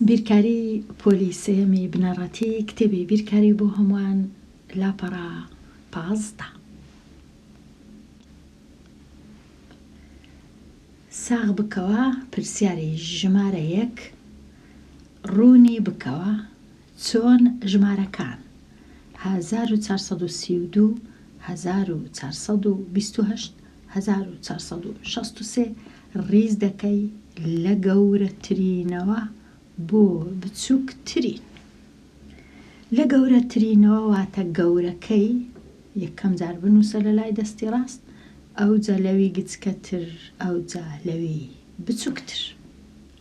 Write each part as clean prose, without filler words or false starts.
بیرکاری پۆلیسێمی بنەڕەتی کتێبی بیرکاری بۆ هەمووان لاپەڕا 15. ساغ بکەوە پرسیاری ژمارە 1 ڕوونی بکەوە چۆن ژمارەکان 1432 1428 1463 ڕیز دەکەی لە گەورەترینەوە بۆ بچووکترین. لە گەورەترینەوە واتە گەورەکەی یەکەم جار بنووسە لە لای دەستی ڕاست، ئەو جا لەوی گچکەتر، ئەو جا لەوی بچووکتر.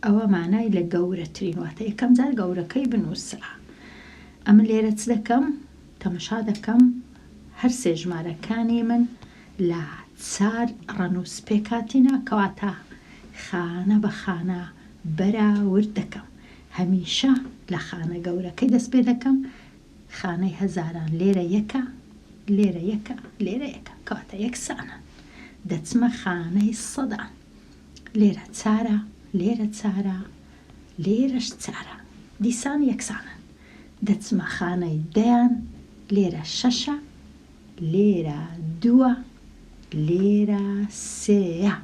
ئەوە مانای لە گەورەترین واتە یەکەم جار گەورەکەی بنووسە. ئەمە لێرە چ دەکەم؟ تەمەشا دەکەم هەر سێ ژمارەکانی من لە 4 ڕەنووس پێکاتینە، کەواتە خانە بە خانە بەراورد دەکەم. هەمیشە لە خانە گەورەکەی دەست پێ دەکەم. خانەی هەزاران لێرە یەکە، لێرە یەکە، لێرە یەکە، کەواتە یەکسانن. دەچمە خانەی سەدان، لێرە 4، لێرە 4، لێرەش 4، دیسان یەکسانن. دەچمە خانەی دەیان، لێرە 6، لێرە 2، لێرە 3.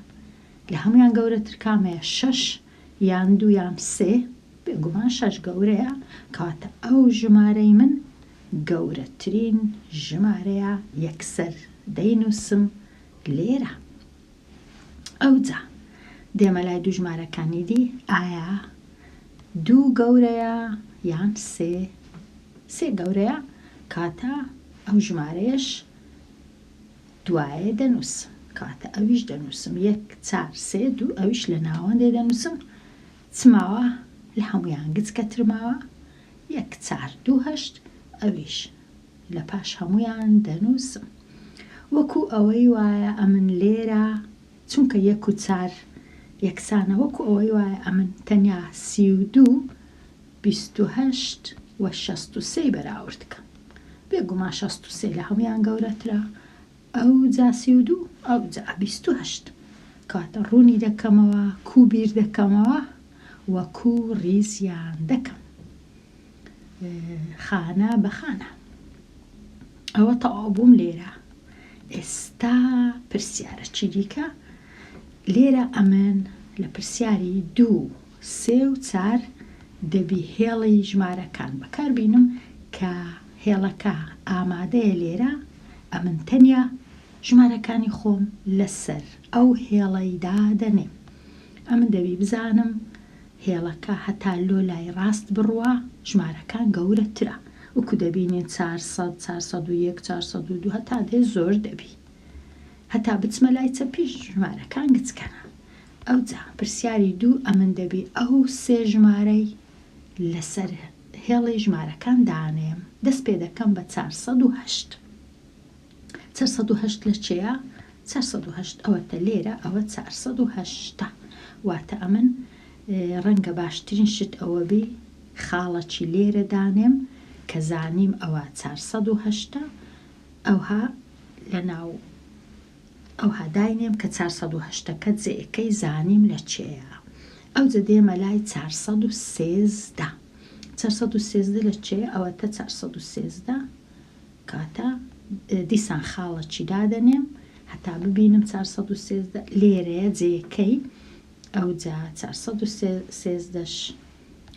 لە هەمویان گەورەتر کامەیە؟ 6 یان 2 یان 3؟ بێگومان 6 گەورەیە، کەواتە ئەو ژمارەی من گەورەترین ژمارەیە، یەکسەر دەینووسم لێرە. ئەو جا دێمە لای دوو ژمارەکانی دی، ئایا 2 گەورەیە یان 3؟ 3 گەورەیە، کاتە ئەو ژمارەیەش دوایە دەنووسم، کاتە ئەویش دەنووسم 1 4 3 2، ئەویش لە ناوەندێ دەنووسم. چماوە لە هەمویان گچکەتر ماوە 1 4 2 8، ئەویش لە پاش هەمویان دەنووسم. وەکو ئەوەی وایە ئەمن لێرە چونکە 1 و 4 یەکسانە، وەکو ئەوەی وایە ئەمن تەنیا 32 28 و 63 بەراورد بکەم. بێگومان 63 لە هەمویان گەورەترە، ئەو جا 32، ئەو جا 28. کاتە ڕوونی دەکەمەوە، کوبیر دەکەمەوە، وەکو ڕیزیان دەکەم خانە بە خانە. ئەوە تەواو بووم لێرە. ئێستا پرسیارە چی دیکە؟ لێرە ئەمن لە پرسیاری 2 3 و 4 دەبی هێڵی ژمارەکان بەکاربینم کە هێڵەکە ئامادەیە. لێرە ئەمن تەنیا ژمارەکانی خۆم لەسەر ئەو هێڵەیدا دەنێم. ئەمن دەبی بزانم هێڵەکە هەتا لۆ لای ڕاست بڕوە ژمارەکان گەورەترە، وەکو دەبینێن 400 401 402 هەتا دێ زۆر دەبی، هەتا بچمە لای چەپیش ژمارەکان گچکەنە. ئەو جا پرسیاری 2 ئەمن دەبی ئەو 3 ژمارەی لەسەر هێڵی ژمارەکان دانێم. دەست پێ دەکەم بە 408. 408 لە چێە؟ 408 ئەوەتە لێرە، ئەوە 408. واتە ئەمن ڕەنگە باشترین شت ئەوە بی خاڵەکی لێرە دانێم کە زانیم ئەوە 408، ئەوها لە ناو ئەوها داینێم کە 408کە جێەکەی زانیم لە چێە. ئەو جە دێمە لای 413. 413 لە چێ؟ ئەوەتە 413. کاتە دیسان خاڵەکی دادەنێم هەتا ببینم 413 لێرەیە جێەکەی. ئەو جا 413ش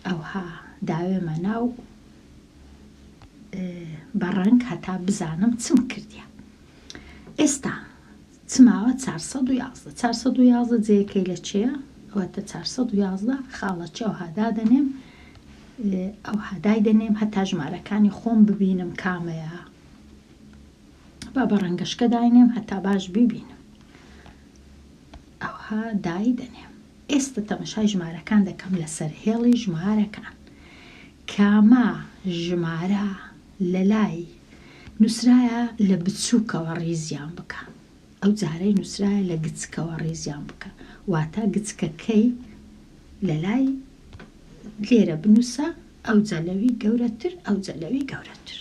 ئەوها داوێمە ناو بەڕەنگ هەتا بزانم چم کردیە. ئێستا چماوە 411. 411 جێەکەی لە چێە؟ ئەوەتە 411 خاڵەکی ئەوها دادەنێم، ئەوها دایدەنێم هەتا ژمارەکانی خۆم ببینم کامەیە. با بەڕەنگەشکە داینێم هەتا باش ببینم. ئەوها دایدەنێم. ئێستا تەمەشای ژمارەکان دەکەم لەسەر هێڵی ژمارەکان. کامە ژمارە لە لای نووسرایە لە بچووکەوە ڕیزیان بکە، ئەو جارەی نووسرایە لە گچکەوە ڕیزیان بکە، واتە گچکەکەی لە لای لێرە بنووسە، ئەو جەلەوی گەورەتر، ئەو جەلەوی گەورەتر.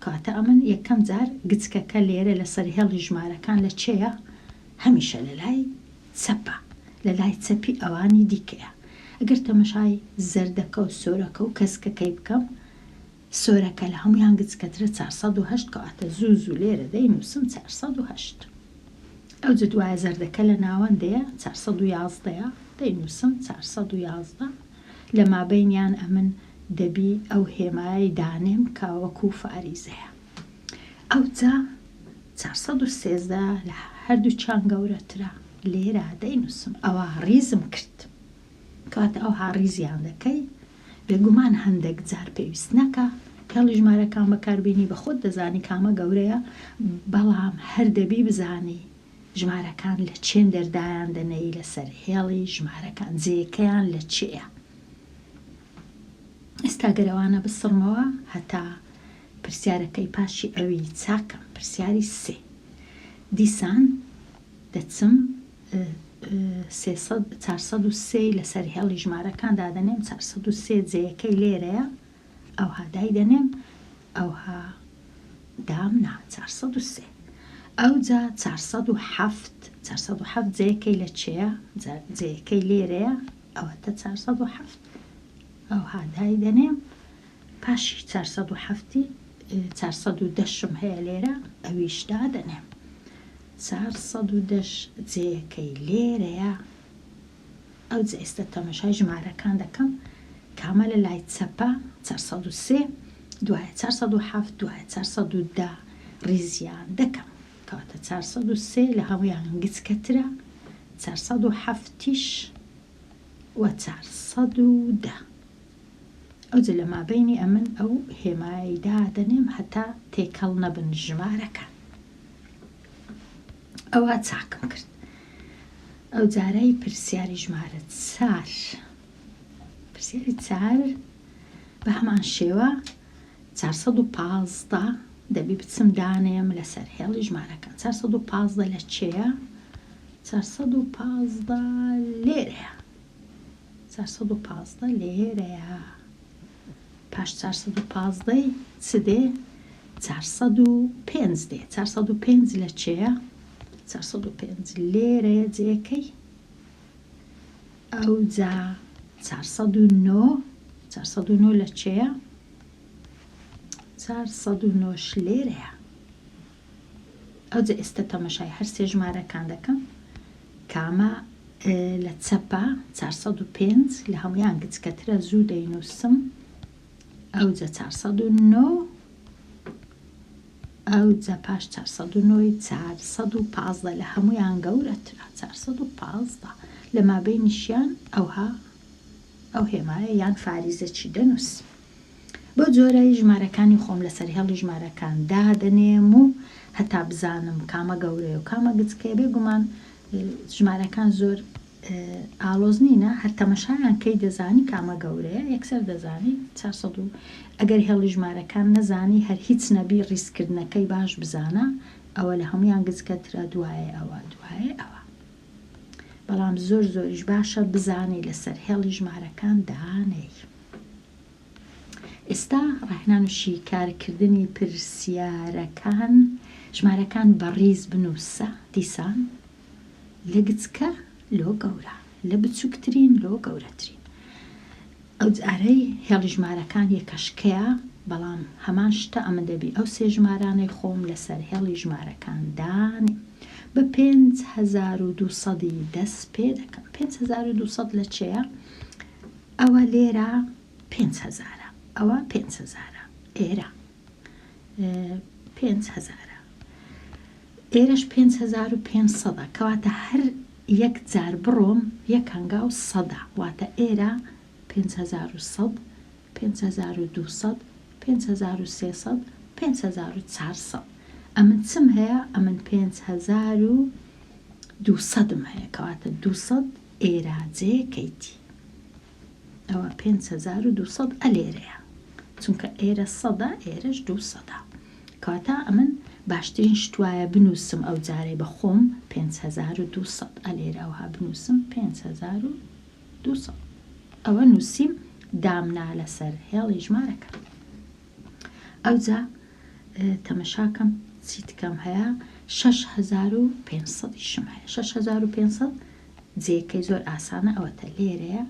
کاتە ئەمن یەکەم جار گچکەکە لێرە لەسەر هێڵی ژمارەکان لە چێە؟ هەمیشە لە لای چەپە، لە لای چەپی ئەوانی دیکەیە. ئەگەر تەمەشای زەردەکە و سۆرەکە و کەسکەکەی بکەم، سۆرەکە لە هەمویان گچکەترە 408 کەواتە زوو لێرە دەینووسم 408. ئەو دوایە زەردەکە لە ناوەندەیە 411 دەینووسم 411. لە مابینیان ئەمن دەبی ئەو هێمایی دانێم کە وەکو فاریزەیە. ئەو جا 413 لە هەردوو چان گەورەترە لێرە دەینووسم. ئەوە ڕیزم کرد کەواتە ئەو هاڕیزیان دەکەی بێگومان هەندێک جار پێویست نەکە هێڵی ژمارەکان بەکاربیێنی بە خۆت دەزانی کامە گەورەیە، بەڵام هەر دەبی بزانی ژمارەکان لە چێن دەردایان دەنەی لەسەر هێڵی ژمارەکان جێیەکەیان لە چێیە. ئێستا گەرەوانە بسڕمەوە هەتا پرسیارەکەی پاشی ئەوی چاکەم. پرسیاری 3 دیسان دەچم 403 لەسەر هێڵی ژمارەکان دادەنێم 403 جێیەکەی لێرەیە ئەوها دایدەنێم ئەوها دامنا 403. ئەو جا 407 جێیەکەی لە چێە جێیەکەی لێرەیە ئەوەتە 407 ئەوها دایدەنێم پاشی 407 410 هەیە لێرە ئەویش دادەنێم 410 جێیەکەی لێرەیە. ئەو جا ئێستا تەمەشای ژمارەکان دەکەم کامە لە لای چەپە 403 دوایە 407 دوایە 410 ڕیزیان دەکەم کەواتە 403 لە هەمویان گچکەترە 407 و 410. ئەو جا لە مابینی ئەمن ئەو هێمایی دادەنێم هەتا تێکەڵ نەبن ژمارەکان. ئەوە چاکم کرد. ئەو جارەی پرسیاری ژمارە 4 پرسیاری 4 بە هەمان شێوە 415 دەبی بچم دانێم لەسەر هێڵی ژمارەکان. 415 لە چێە 415 لێرەیە 415 لێرەیە پاش 415 چ دێ 405 دێ 405 لە چێە 405 لێرەیە جێکەی. ئەو جا 409 لە چێە 409 لێرەیە. ئەو جا ئێستا تەمەشای هەر سێ ژمارەکان دەکەم کامە لە چەپە 405 لە هەمویان گچکەترە زوو دەینووسم ئەو جا 409 ئەو جا پاش 409 415 لە هەمویان گەورەترە 415 لە مابینیشیان ئەوها ئەو هێمایە یان فاریزە چی دەنووسم. بۆ جۆرەی ژمارەکانی خۆم لەسەر هێڵی ژمارەکان دادەنێم و هەتا بزانم کامە گەورەیە و کامە گچکەیە. بێگومان ژمارەکان زۆر ئالۆز نینە، هەر تەمەشایان کەی دەزانی کامە گەورەیە یەکسەر دەزانی 400. ئەگەر هێڵی ژمارەکان نەزانی هەر هیچ نەبی ڕیزکردنەکەی باش بزانە ئەوە لە هەمویان گچکەترە دوایە ئەوە دوایە ئەوە. بەڵام زۆریش باشە بزانی لەسەر هێڵی ژمارەکان دانەی. ئێستا ڕاهێنان و شیکارکردنی پرسیارەکان ژمارەکان بەڕیز بنووسە دیسان لە گچکە لۆ گەورە لە بچووکترین لۆ گەورەترین. ئەو جارەی هێڵی ژمارەکان یەکەشکەیە بەڵام هەمان شتە ئەمە دەبی ئەو سێ ژمارانەی خۆم لەسەر هێڵی ژمارەکان دانێ بە 5200 دەست پێ دەکەم. 5200 لە چێە ئەوە لێرە 5000 ئەوە 5000 ئێرە 5000 ئێرەش 5500 کەواتە هەر یەک جار بڕۆم یەک هەنگاو سەدا واتە ئێرە 5100 5200 5300 5400 ئەمن چم هەیە ئەمن 5200 هەیە کەواتە 200 ئێرە جێکەیتی ئەوە 5200 ئەلێرەیە چونکە ئێرە سەدا ئێرەش 200 کەواتە ئەمن باشترین شتوایە بنووسم ئەو جارەی بە خۆم 5200 ئەلێرە ئەوها بنووسم 5200 ئەوە نووسیم دامنا لەسەر هێڵی ژمارەکە. ئەو جا تەمەشاکەم چیتکەم هەیە 6500 شم هەیە 6500 جێکەی زۆر ئاسانە ئەوەتە لێرەیە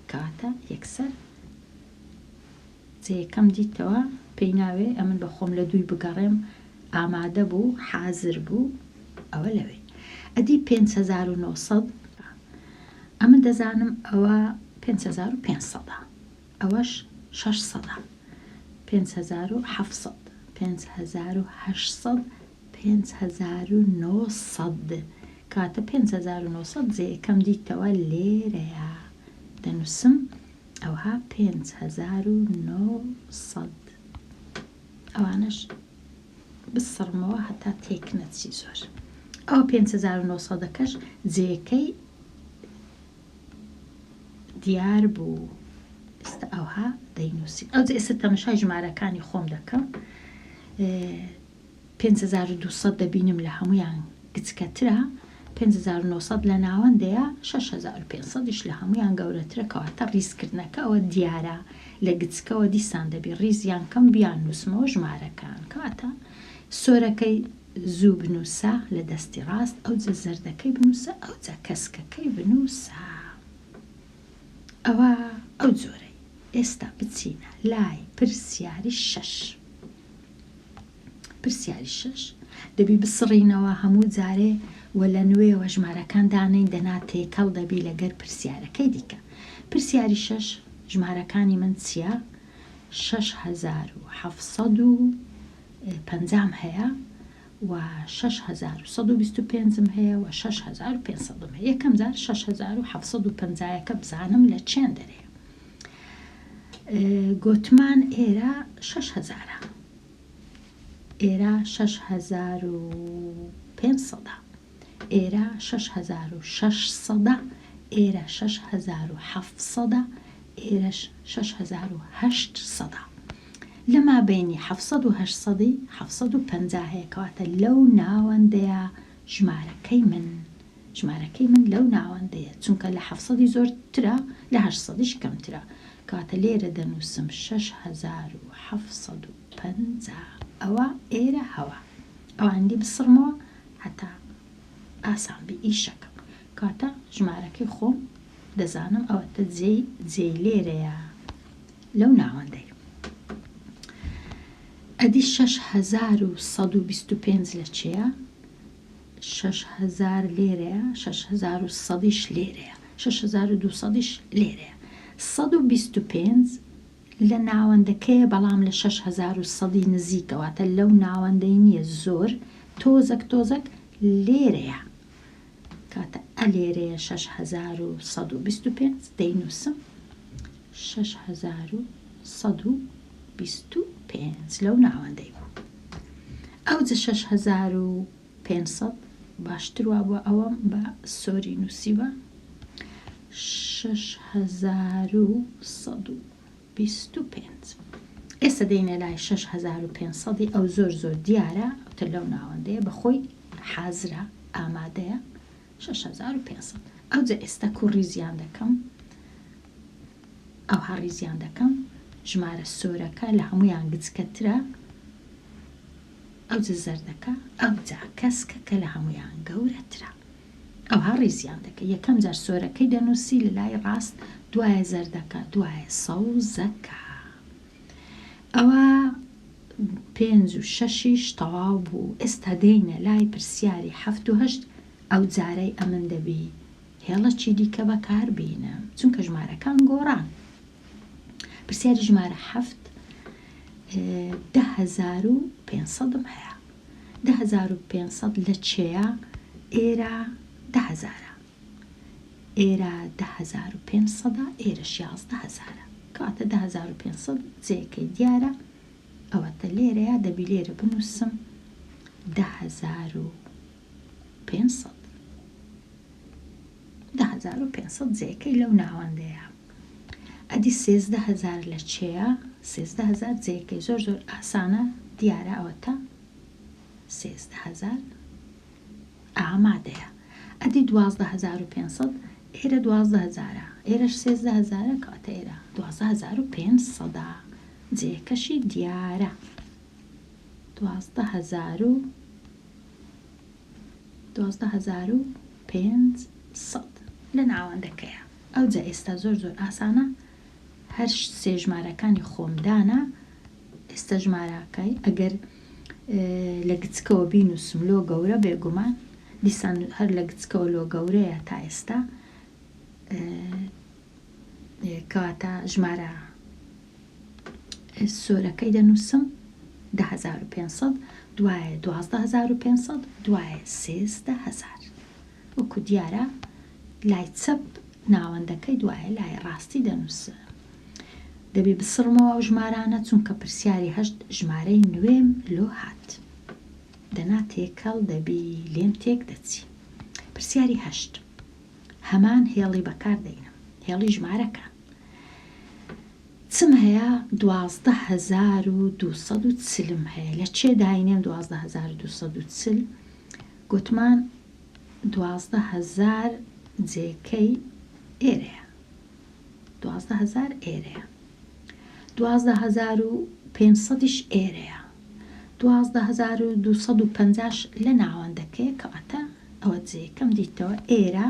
کەواتە یەکسەر جێیەکەم دیتەوە پێی ناوێ ئەمن بە خۆم لە دووی بگەڕێم ئامادە بوو حازر بوو ئەوە لەوێ ئەدی 5900 ئەمە دەزانم ئەوە 5500 ئەوەش 600 5700 5800 5900 کاتە 5900 جێیەکەم دیتەوە لێرەیە دەنووسم ئەوها 5900 ئەوانش بسڕمەوە هەتا تێک نەچی زۆر ئەو 5900ەکەش جێیەکەی دیار بوو ئێستا ئەوها دەینووسی ئەو ئێستا تەمەشای ژمارەکانی خۆم دەکەم 5200 دەبینم لە هەمویان گچکەترە 5900 لە ناوەندەیە 6500ش لە هەمویان گەورەترە کەواتە ڕیزکردنەکە ئەوە دیارە لە گچکەوە دیسان دەبی ڕیزیان کەم بیان نووسمەوە ژمارەکان کەواتە سۆرەکەی زوو بنووسە لە دەستی ڕاست ئەو جە زەردەکەی بنووسە ئەو جە کەسکەکەی بنووسە ئەوە ئەو جۆرەی ئێستا بچینە لای پرسیاری 6 پرسیاری 6 دەبی بسڕینەوە هەموو جارێ و لە نوێوە ژمارەکان دانەی دەنا تێکەڵ دەبی لەگەر پرسیارەکەی دیکە پرسیاری 6 ژمارەکانی من چییە 6750 هەیە و 6125 هەیە و 6500 هەیە یەکەم جار 6750 بزانم لە چێن دەرێ گوتمان ئێرە 6000 ئێرە 6500 ئێرە 6600 ئێرە 6700 ئێرەش 6800 لەما بینی 700 و 800 750 هەیە کەواتە لەو ناوەندەیە ژمارەکەی من لەو ناوەندەیە چونکە لە 700 زۆرترە لە 800ش کەمترە کەواتە لێرە دەنووسم 6750 ئەوە ئێرە هەوە ئەوەندی بسڕمەوە هەتا ئاسان بی ئیشەکەم کاتە ژمارەکەی خۆم دەزانم ئەوەتە جێی لێرەیە لەو ناوەندەی ئەدی 6125 لە چێە 6000 لێرەیە 6100ش لێرەیە 6200ش لێرەیە 125 لە ناوەندەکەیە بەڵام لە 6100 نزیکەواتە لەو ناوەندەی نییە زۆر تۆزەک لێرەیە کاتە ئەلێرەیە 6125 دەینووسم 6125 لەو ناوەندەی بوو ئەو جە 6500 باشتر وا بووە ئەوەم بە سۆری نووسیوە 6125 ئێستا دەینە لای 6500 ئەو زۆر دیارە ئەوتە لەو ناوەندەیە بەخۆی حازرە ئامادەیە 6500 ئەو جە ئێستا کوڕیزیان دەکەم ئەو هەڕیزیان دەکەم ژمارە سۆرەکە لە هەمویان گچکەترە ئەو جە زەردەکە ئەو جا کەسکە کە لە هەمویان گەورەترە ئەو هەڕیزیان دەکە یەکەم جار سۆرەکەی دەنووسی لە لای ڕاست دوایە زەردەکە دوایە سەوزەکە ئەوە 5 و 6ش تەواو بوو ئێستا دێینە لای پرسیاری 7 و 8 ئەو جارەی ئەمن دەبی هێڵەکی دیکە بەکار بینم چونکە ژمارەکان گۆڕان پرسیاری ژمارە 7 10500 هەیە 10500 لە چێە ئێرە 10000 ئێرە 10500 ئێرەش 11000 کاتە 10500 جێکەی دیارە ئەوەتە لێرەیە دەبی لێرە بنووسم 10500 جێکەی لەو ناوەندەیە ئەدی 13000 لە چێە 13000 جێکەی زۆر ئاسانە دیارە ئەوەتە 13000 ئامادەیە ئەدی 12500 ئێرە 12000 ئێرەش 13000 کاتە ئێرە 12500 جێکەشی دیارە 12500 لە ناوەندەکەیە ئەو جا ئێستا زۆر ئاسانە هەر سێ ژمارەکانی خۆمدانە ئێستا ژمارەکەی ئەگەر لە گچکەوە بینوسم لۆ گەورە بێگومان دیسان هەر لە گچکەوە لۆ گەورەیە تا ئێستا کەواتە ژمارە سۆرەکەی دەنووسم 10,500 دوایە 12,500 دوایە 13,000 وەکو دیارە لای چەپ ناوەندەکەی دوایە لای ڕاستی دەنووسم دەبێ بسڕمەوە ئەو ژمارانە چونکە پرسیاری هەشت ژمارەی نوێم لۆ هات دەنا تێکەڵ دەبی لێم تێک دەچی پرسیاری هەشت هەمان هێڵی بەکار دەینم هێڵی ژمارەکە چم هەیە 12,240 هەیە لە چێ داینێم 12,240 گوتمان 12,000 جێکەی ئێرەیە 12,000 ئێرەیە 12,500ش ئێرەیە 12,250 لە ناوەندەکەی کەواتە ئەوە جێکەم دیتەوە ئێرە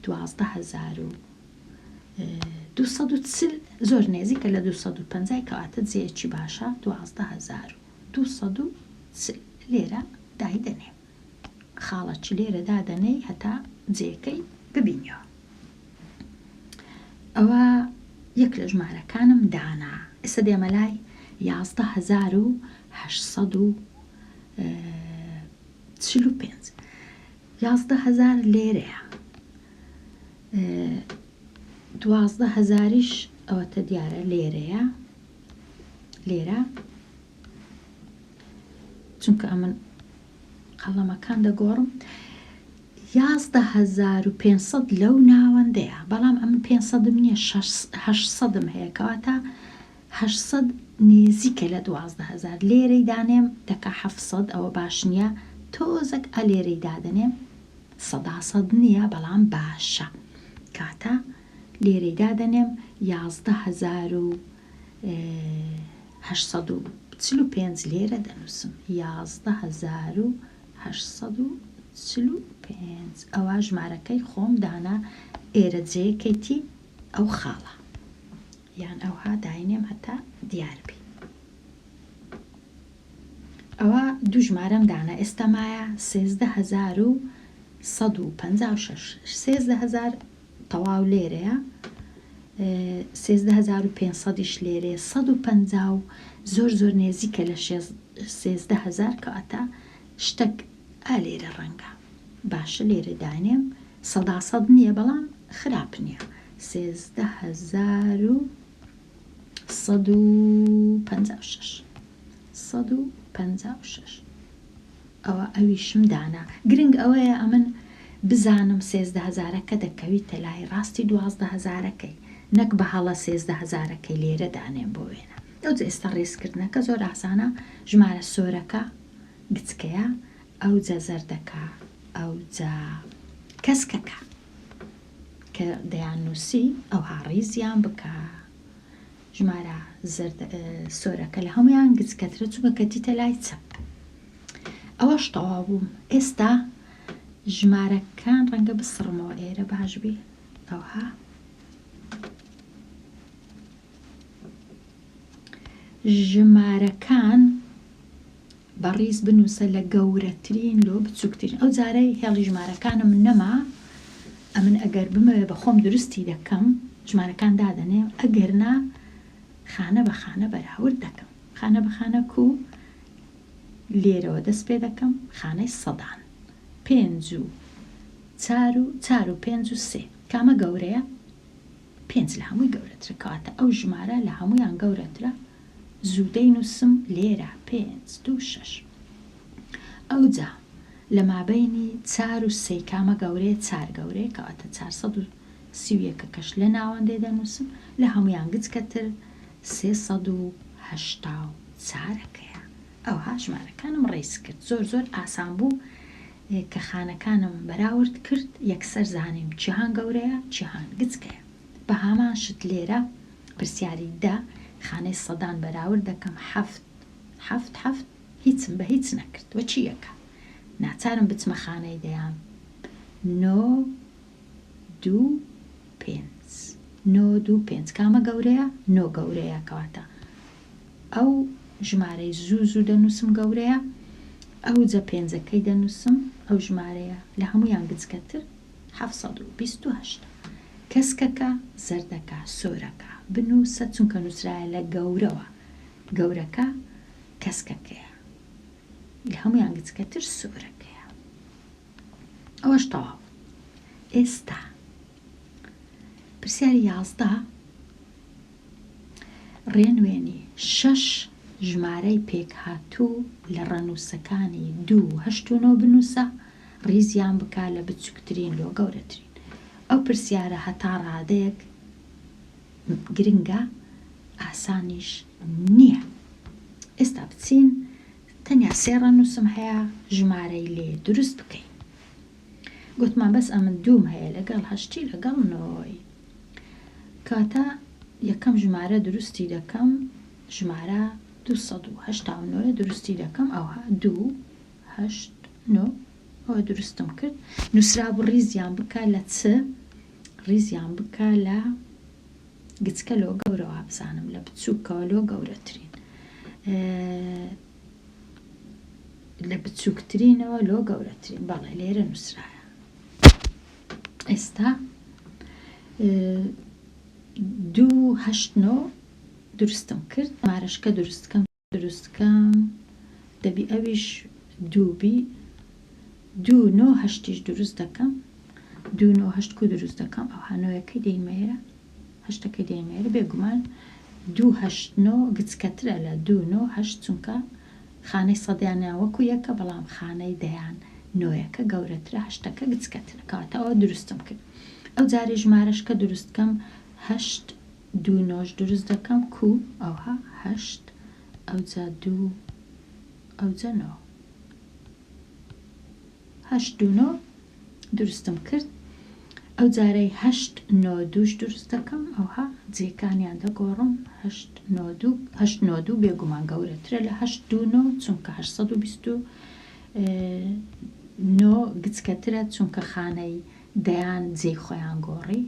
12,240 زۆر نێزیکە لە 250 کەواتە جێکی باشە 12,240 لێرە دایدەنێ خاڵەکی لێرە دادەنێ هەتا جێکەی ببینیەوە ئەوە یەک لە ژمارەکانم دانا ئێستا دێمە لای 11,845 11,000 لێرەیە 12,000ش ئەوەتە دیارە لێرەیە لێرە چونکە ئەمن قەڵەمەکان دەگۆڕم 11,500 لەو ناوەندەیە بەڵام ئەمن 500م نییە 800م هەیە کەواتە 800 نێزیکە لە 12,000 لێرەی دانێم دەکا 700 ئەوە باش نییە تۆزێک لێرەی دادەنێم 100 نییە بەڵام باشە کاتە لێرەی دادەنێم 11,845 لێرە دەنووسم 11,845 ئەوە ژمارەکەی خۆم دانا ئێرە جێکەیتی ئەو خاڵە یان ئەوها داینێم هەتا دیاربی ئەوە دوو ژمارەم دانا ئێستا مایە 13,156 13,000 تەواو لێرەیە 13,500ش لێرەیە 150 زۆر نێزیکە لە 13,000 کەواتە شتێک لێرە ڕەنگە باشە لێرە دانێم 100 نییە بەڵام خراپ نییە 13,156 ئەوە ئەویشم دانا گرنگ ئەوەیە ئەمن بزانم 13,000ەکە دەکەویتە لای ڕاستی 12,000ەکەی نەک بە هەڵە 13,000ەکەی لێرە دانێم بۆ وێنە ئەو ئێستا ڕێزکردنەکە زۆر ئاسانە ژمارە سۆرەکە گچکەیە ئەو جە زەردەکە ئەو جا کەسکەکە کە دەیان نووسی ئەو هاڕیزیان بکە ژمارە سۆرەکە لە هەمویان گچکەترە چووکە دیتە لای چەپ ئەوەش تەواو بووم ئێستا ژمارەکان ڕەنگە بسڕمەوە ئێرە باش بێ ئەوها ژمارەکان بەڕیز بنووسە لە گەورەترین لۆ بچووکترین ئەو جارەی هێڵی ژمارەکانم نەما ئەمن ئەگەر بمەوێ بەخۆم درستی دەکەم ژمارەکان دادەنێ ئەگەرنا خانە بە خانە بەراورد دەکەم خانە بە خانە و لێرەوە دەست پێ دەکەم خانەی سەدان 5 و 4 و 4 و 5 و 3 کامە گەورەیە 5 لە هەمووی گەورەترە کەواتە ئەو ژمارە لە هەمویان گەورەترە زوودەی نووسم لێرە 5 2 6 ئەو جا لە مابەینی 4 و 3 کامە گەورەیە 4 گەورەیە کەواتە 431 کەش لە ناوەندەی دەنووسم لە هەمویان گچکەتر 374ەکەیە ئەوها ژمارەکانم ڕێز کرد زۆر ئاسان بوو کە خانەکانم بەراورد کرد یەکسەر زانیم جیهان گەورەیە جیهان گچکەیە بە هامان شت لێرە پرسیاری دا خانەی سەدان بەراورد دەکەم 7 هیچم بە هیچ نەکرد وە چی یەکە ناچارم بچمە خانەی دەیان 9 2 5 9 2 5 کامە گەورەیە 9 گەورەیە کەواتە ئەو ژمارەی زوو دەنووسم گەورەیە ئەو جە پێنجەکەی دەنووسم ئەو ژمارەیە لە هەمویان گچکەتر 728 کەسکەکە زەردەکە سۆرەکە بنووسە چونکە نووسرایە لە گەورەوە گەورەکە کەسکەکەیە لە هەمویان گچکەتر سۆرەکەیە ئەوەش تەواو. ئێستا پرسیاری 11 ڕێنوێنی 6 ژمارەی پێک هاتوو لە ڕەنووسەکانی 2 8 و 9 بنووسە ڕیزیان بکە لە بچووکترین لۆ گەورەترین. ئەو پرسیارە هەتا ڕادەیەک گرنگە ئاسانیش نییە. ئێستا بچین تەنیا 3 ڕەنووسم هەیە ژمارەی لێ دروست بکەین. گوتمان بەس ئەمن 2 هەیە لەگەڵ 8 لەگەڵ 9 کاتە یەکەم ژمارە دروستی دەکەم ژمارە 289 دروستی دەکەم ئەوها 2 8 9 ئەوە دروستم کرد نووسرا بوو ڕیزیان بکە لە چ ڕیزیان بکە لە گچکە لۆ گەورەوە بزانم لە بچووکەوە لۆ گەورەترین لە بچووکترینەوە لۆ گەورەترین بەڵێ لێرە نووسرایە. ئێستا 2 8 9 دروستم کرد مارەشکە دروستکەم دەبی ئەویش 2 بی 2 9 8 دروست دەکەم 2 9 8 کو دروست دەکەم ئەو هەنۆیەکەی دەینمێرە هەشتەکەی دەینمێرە بێگومان 2 8 9 گچکەترە لە 2 9 8 چونکە خانەی سەدیانیان وەکو یەکە بەڵام خانەی دەیان نۆیەکە گەورەترە هەشتەکە گچکەترە کەواتە ئەوە دروستم کرد. ئەو جارێ ژمارەشکە دروستکەم 8 2 9 دروست دەکەم کو ئەوها 8 ئەوجا 2 ئەوجا 9 8 2 9 دروستم کرد. ئەو جارەی 8 9 2 دروست دەکەم ئەوها جێکانیان دەگۆڕم 8 9 2 بێگومان گەورەترە لە 8 2 9 چونکە 829 گچکەترە چونکە خانەی دەیان جێی خۆیان گۆڕی.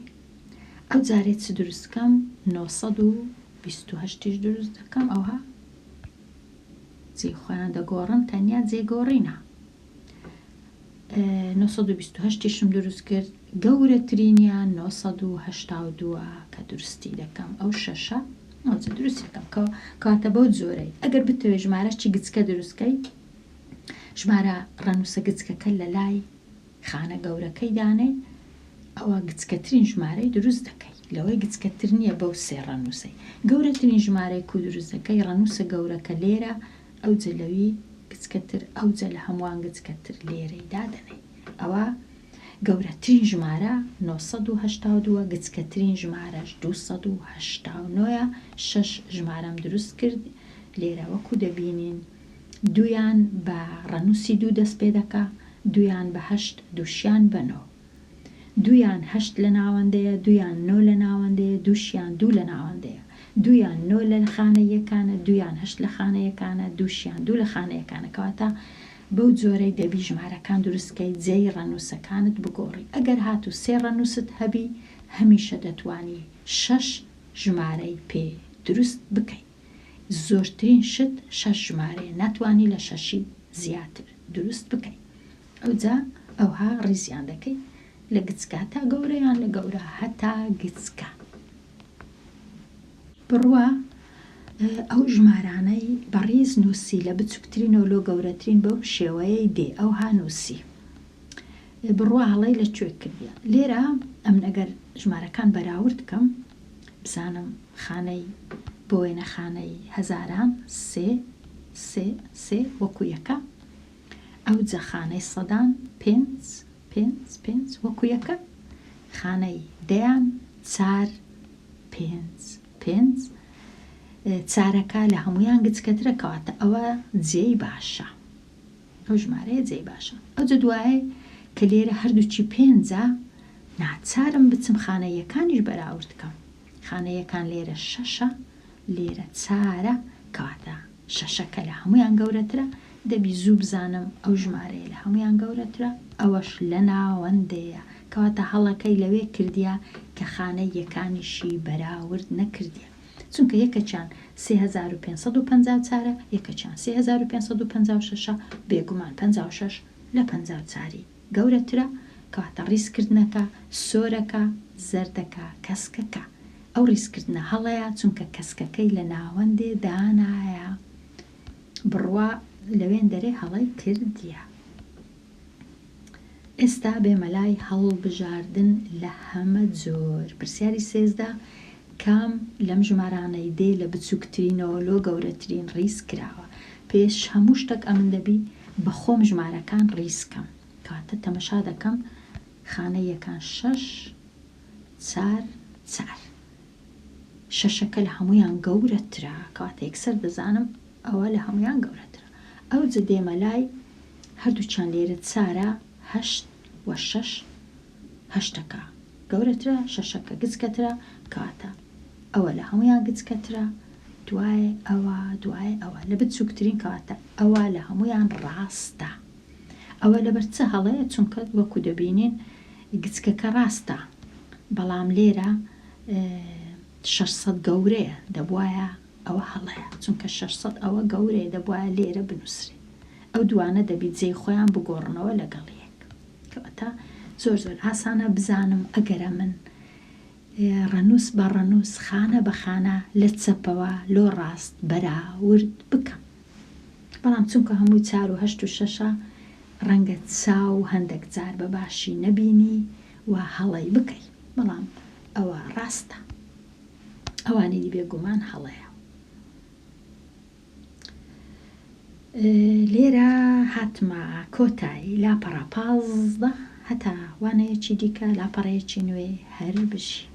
ئەو جارێت چ دروستکەم 928 دروست دەکەم ئەوها جێی خۆیان دەگۆڕن تەنیا جێگۆڕینە 928 شم دروست کرد گەورەترینیان 982 کە دروستی دەکەم ئەو شەشە ئەوجە دروست دەکەم کاتە بەو جۆرەی ئەگەر بتەوێت ژمارەشی گچکە دروستکەی ژمارە ڕەنووسە گچکەکە لە لای خانە گەورەکەی دانێ ئەوە گچکەترین ژمارەی دروست دەکەی لەوەی گچکەتر نییە بەو 3 ڕەنووسەی گەورەترین ژمارەی کو دروست دەکەی ڕەنووسە گەورەکە لێرە ئەو جەلەوی گچکەتر ئەو جە لە هەمووان گچکەتر لێرەی دادەنێ ئەوە گەورەترین ژمارە 982 گچکەترین ژمارەش 289 6 ژمارەم دروست کرد لێرە وەکو دەبینین دویان بە ڕەنووسی 2 دەست پێ دەکا دویان بە 8 دووشیان بە 9 دویان 8 لە ناوەندەیە دویان 9 لە ناوەندەیە دووشیان 2 لە ناوەندەیە دویان 9 لە خانەیەکانە دویان 8 لە خانەیەکانە دووشیان 2 لە خانەیەکانە کەواتە بەو جۆرەی دەبی ژمارەکان دروستکەی جێی ڕەنووسەکانت بگۆڕی ئەگەر هاتو 3 ڕەنووست هەبی هەمیشە دەتوانی 6 ژمارەی پێ دروست بکەی زۆرترین شت 6 ژمارەیە ناتوانی لە 6 زیاتر دروست بکەی ئەوجا ئەوها ڕیزیان دەکەی لە گچکە تا گەورەیان لە گەورە هەتا گچکە بڕوە ئەو ژمارانەی بەڕیز نووسی لە بچووکترینەوە لۆ گەورەترین بەو شێوەیەی دێ ئەو هانووسی بڕوە هەڵەی لەکوێ کردیە لێرە ئەم ئەگەر ژمارەکان بەراورد بکەم بزانم خانەی بۆ وێنە خانەی هەزاران سێ وەکو یەکە ئەو جە خانەی سەدان 5 وەکو یەکە خانەی دەیان 4 5 چارەکە لە هەمویان گچکەترە کەواتە ئەوە جێی باشە ئەو ژمارەیە جێی باشە ئەو جە دوایە کە لێرە هەردووچی 5 ناچارم بچم خانەیەکانیش بەراورد بکەم خانەیەکان لێرە 6 لێرە 4 کەواتە شەشەکە لە هەمویان گەورەترە دەبی زوو بزانم ئەو ژمارەیە لە هەمویان گەورەترە ئەوەش لە ناوەندەیە کەواتە هەڵەکەی لەوێ کردیا کە خانەی یەکانیشی بەراورد نەکردیە، چونکە یەکەچیان 3554 یەکەچیان 3556 بێگومان 56 لە 54 گەورەترە، کەواتە ڕیسکردنەکە سۆرەکە زەردەکە کەسکەکە. ئەو ڕیسکردنە هەڵەیە چونکە کەسکەکەی لە ناوەندێ دانایە بڕوا لەوێن دەرێ هەڵەی کردیە. ئێستا بێمەلای هەڵبژاردن لە هەمە جۆر. پرسیاری 13 کام لەم ژمارانەی دێ لە بچووکترینەوە لۆ گەورەترین ڕیس کراوە. پێش هەموو شتێک ئەمن دەبی بە خۆم ژمارەکان ڕیسکەم، کاتە تەمەشا دەکەم خانە یەکان 6 4 4 شەشەکە لە هەمویان گەورەترە، کاتە یەکسەر دەزانم ئەوە لە هەمویان گەورەترە. ئەو جە دێمەلای هەردووچان لێرە 4 8 و 6 هەشتەکە گەورەترە، شەشەکە گچکەترە، کاتە ئەوە لە هەمویان گچکەترە، دوای ئەوە لە بچووکترین کاتە ئەوە لە هەمویان ڕاستە. ئەوە لەبەر چه هەڵەیە؟ چونکە وەکو دەبینین گچکەکە ڕاستە، بەڵام لێرە 600 گەورەیە، دەبوایە ئەوە هەڵەیە، چونکە 600 ئەوە گەورەیە، دەبوایە لێرە بنووسێت. ئەو دوانە دەبیت جێی خۆیان بگۆڕنەوە لەگەڵ یەک. کەواتە زۆر ئاسانە بزانم ئەگەرە من ڕەنووس بە ڕەنووس خانە بە خانە لە چەپەوە لۆ ڕاست بەراورد بکەم. بەڵام چونکە هەمووی 4 و 8 و 6 ڕەنگە چاو هەندێک جار بە باشی نەبینی و هەڵەی بکەی، بەڵام ئەوە ڕاستە، ئەوانی بێگومان هەڵەیە. لێرە هاتمە کۆتایی لاپەڕە 15 هەتا وانەیەکی دیکە لاپەڕەیەکی نوێ هەر بشی.